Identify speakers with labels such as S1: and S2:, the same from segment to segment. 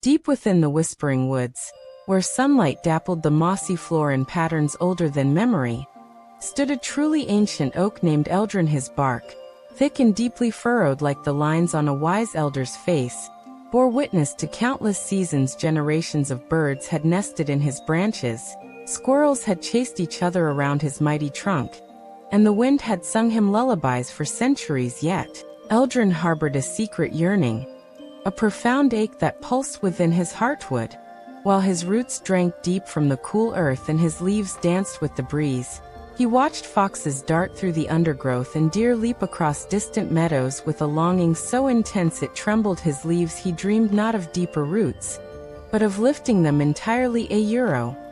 S1: Deep within the whispering woods, where sunlight dappled the mossy floor in patterns older than memory, stood a truly ancient oak named Eldrin. His bark, thick and deeply furrowed like the lines on a wise elder's face, bore witness to countless seasons. Generations of birds had nested in his branches, squirrels had chased each other around his mighty trunk, and the wind had sung him lullabies for centuries. Yet Eldrin harbored a secret yearning, a profound ache that pulsed within his heartwood. While his roots drank deep from the cool earth and his leaves danced with the breeze, he watched foxes dart through the undergrowth and deer leap across distant meadows with a longing so intense it trembled his leaves. He dreamed not of deeper roots, but of lifting them entirely.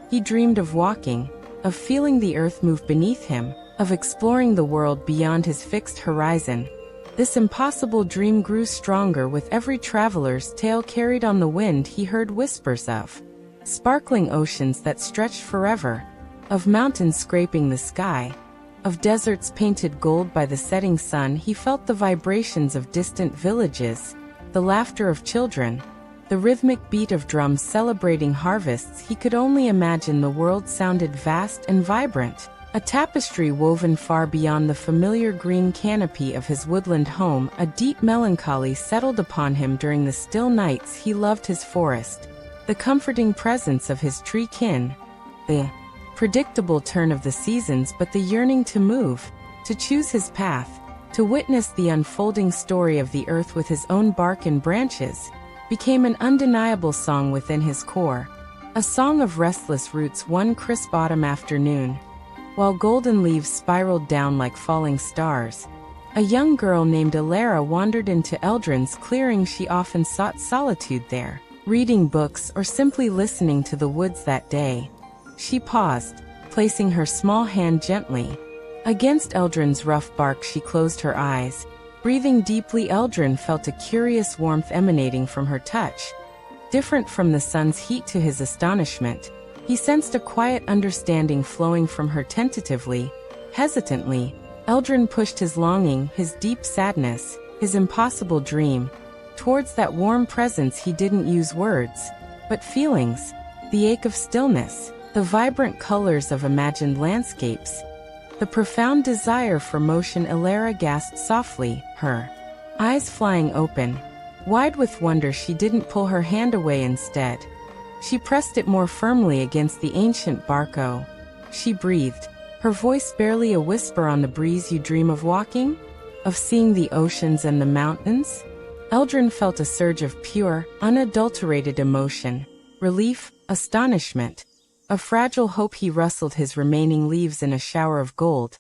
S1: He dreamed of walking, of feeling the earth move beneath him, of exploring the world beyond his fixed horizon. This impossible dream grew stronger with every traveler's tale carried on the wind. He heard whispers of sparkling oceans that stretched forever, of mountains scraping the sky, of deserts painted gold by the setting sun. He felt the vibrations of distant villages, the laughter of children, the rhythmic beat of drums celebrating harvests. He could only imagine the world sounded vast and vibrant, a tapestry woven far beyond the familiar green canopy of his woodland home. A deep melancholy settled upon him during the still nights. He loved his forest, the comforting presence of his tree kin, the predictable turn of the seasons, but the yearning to move, to choose his path, to witness the unfolding story of the earth with his own bark and branches, became an undeniable song within his core, a song of restless roots. One crisp autumn afternoon, while golden leaves spiraled down like falling stars, a young girl named Elara wandered into Eldrin's clearing. She often sought solitude there, reading books or simply listening to the woods. That day, she paused, placing her small hand gently against Eldrin's rough bark. She closed her eyes, breathing deeply. Eldrin felt a curious warmth emanating from her touch, different from the sun's heat. To his astonishment, he sensed a quiet understanding flowing from her. Tentatively, hesitantly, Eldrin pushed his longing, his deep sadness, his impossible dream, towards that warm presence. He didn't use words, but feelings, the ache of stillness, the vibrant colors of imagined landscapes, the profound desire for motion. Elara gasped softly, her eyes flying open, wide with wonder. She didn't pull her hand away. Instead, she pressed it more firmly against the ancient bark. "Oh," she breathed, her voice barely a whisper on the breeze. "You dream of walking? Of seeing the oceans and the mountains?" Eldrin felt a surge of pure, unadulterated emotion, relief, astonishment, a fragile hope. He rustled his remaining leaves in a shower of gold,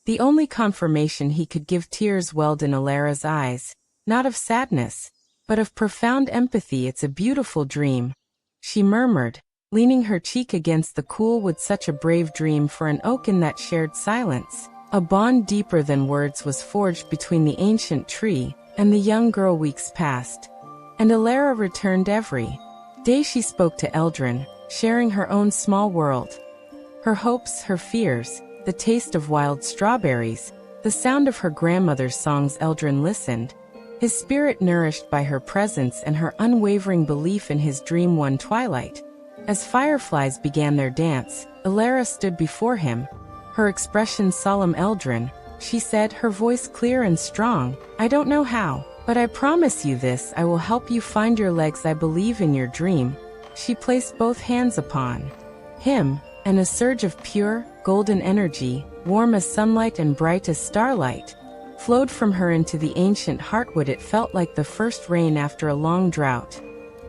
S1: the only confirmation he could give. Tears welled in Elara's eyes, not of sadness, but of profound empathy. "It's a beautiful dream," she murmured, leaning her cheek against the cool wood. "Such a brave dream for an oak in that shared silence." A bond deeper than words was forged between the ancient tree and the young girl. Weeks passed, and Elara returned every day. She spoke to Eldrin, sharing her own small world, her hopes, her fears, the taste of wild strawberries, the sound of her grandmother's songs. Eldrin listened, his spirit nourished by her presence and her unwavering belief in his dream. One twilight, as fireflies began their dance, Elara stood before him, her expression solemn. "Eldrin," she said, her voice clear and strong, "I don't know how, but I promise you this: I will help you find your legs. I believe in your dream." She placed both hands upon him, and a surge of pure, golden energy, warm as sunlight and bright as starlight, flowed from her into the ancient heartwood. It felt like the first rain after a long drought,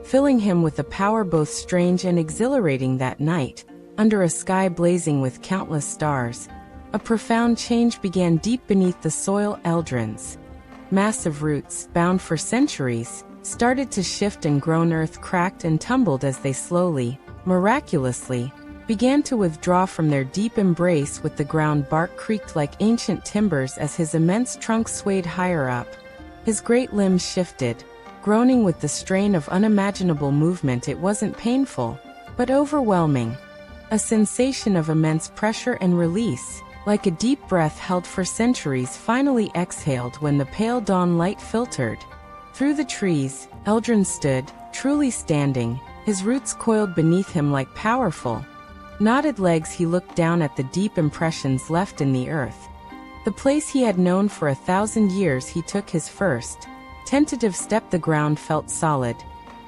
S1: filling him with a power both strange and exhilarating. That night, under a sky blazing with countless stars, a profound change began deep beneath the soil. Eldrin's massive roots, bound for centuries, started to shift, and grown earth cracked and tumbled as they slowly, miraculously, began to withdraw from their deep embrace with the ground. Bark creaked like ancient timbers as his immense trunk swayed higher up. His great limbs shifted, groaning with the strain of unimaginable movement. It wasn't painful, but overwhelming, a sensation of immense pressure and release, like a deep breath held for centuries finally exhaled when the pale dawn light filtered through the trees. Eldrin stood, truly standing, his roots coiled beneath him like powerful, knotted legs. He looked down at the deep impressions left in the earth. The place he had known for 1,000 years. He took his first tentative step. The ground felt solid,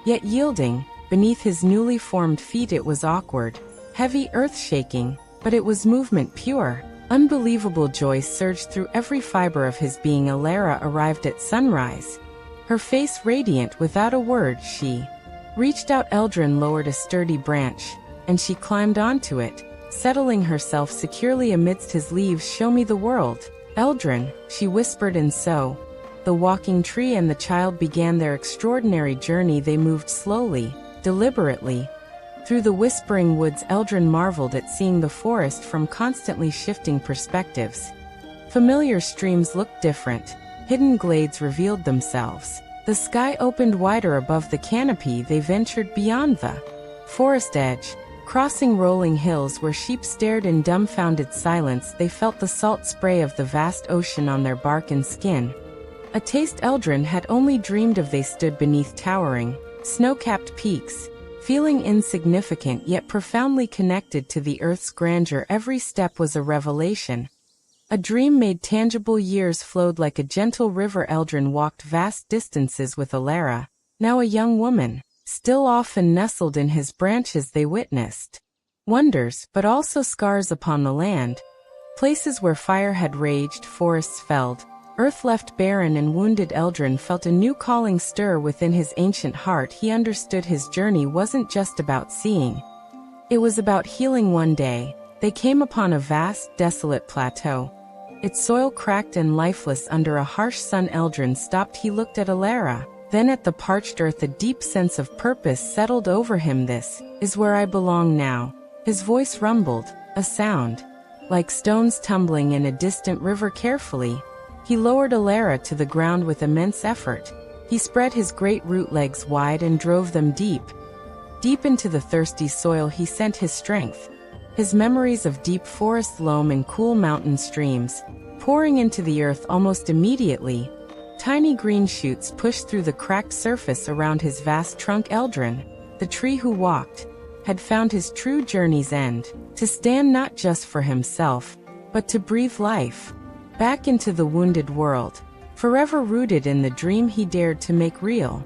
S1: yet yielding. Beneath his newly formed feet it was awkward, heavy, earth-shaking, but it was movement pure. Unbelievable joy surged through every fiber of his being. Elara arrived at sunrise, her face radiant. Without a word she reached out. Eldrin lowered a sturdy branch, and she climbed onto it, settling herself securely amidst his leaves. "Show me the world, Eldrin," she whispered, and so the walking tree and the child began their extraordinary journey. They moved slowly, deliberately, through the whispering woods. Eldrin marveled at seeing the forest from constantly shifting perspectives. Familiar streams looked different, hidden glades revealed themselves. The sky opened wider above the canopy. They ventured beyond the forest edge, crossing rolling hills where sheep stared in dumbfounded silence. They felt the salt spray of the vast ocean on their bark and skin, a taste Eldrin had only dreamed of. They stood beneath towering, snow-capped peaks, feeling insignificant yet profoundly connected to the earth's grandeur. Every step was a revelation, a dream made tangible. Years flowed like a gentle river. Eldrin walked vast distances with Elara, now a young woman, still often nestled in his branches. They witnessed wonders, but also scars upon the land, places where fire had raged, forests felled, earth left barren and wounded. Eldrin felt a new calling stir within his ancient heart. He understood his journey wasn't just about seeing, it was about healing. One day, they came upon a vast, desolate plateau, its soil cracked and lifeless under a harsh sun. Eldrin stopped. He looked at Elara, then at the parched earth. A deep sense of purpose settled over him. "This is where I belong now," his voice rumbled, a sound like stones tumbling in a distant river. Carefully, he lowered Elara to the ground with immense effort. He spread his great root legs wide and drove them deep, deep into the thirsty soil. He sent his strength, his memories of deep forest loam and cool mountain streams, pouring into the earth. Almost immediately, tiny green shoots pushed through the cracked surface around his vast trunk. Eldrin, the tree who walked, had found his true journey's end, to stand not just for himself, but to breathe life back into the wounded world, forever rooted in the dream he dared to make real.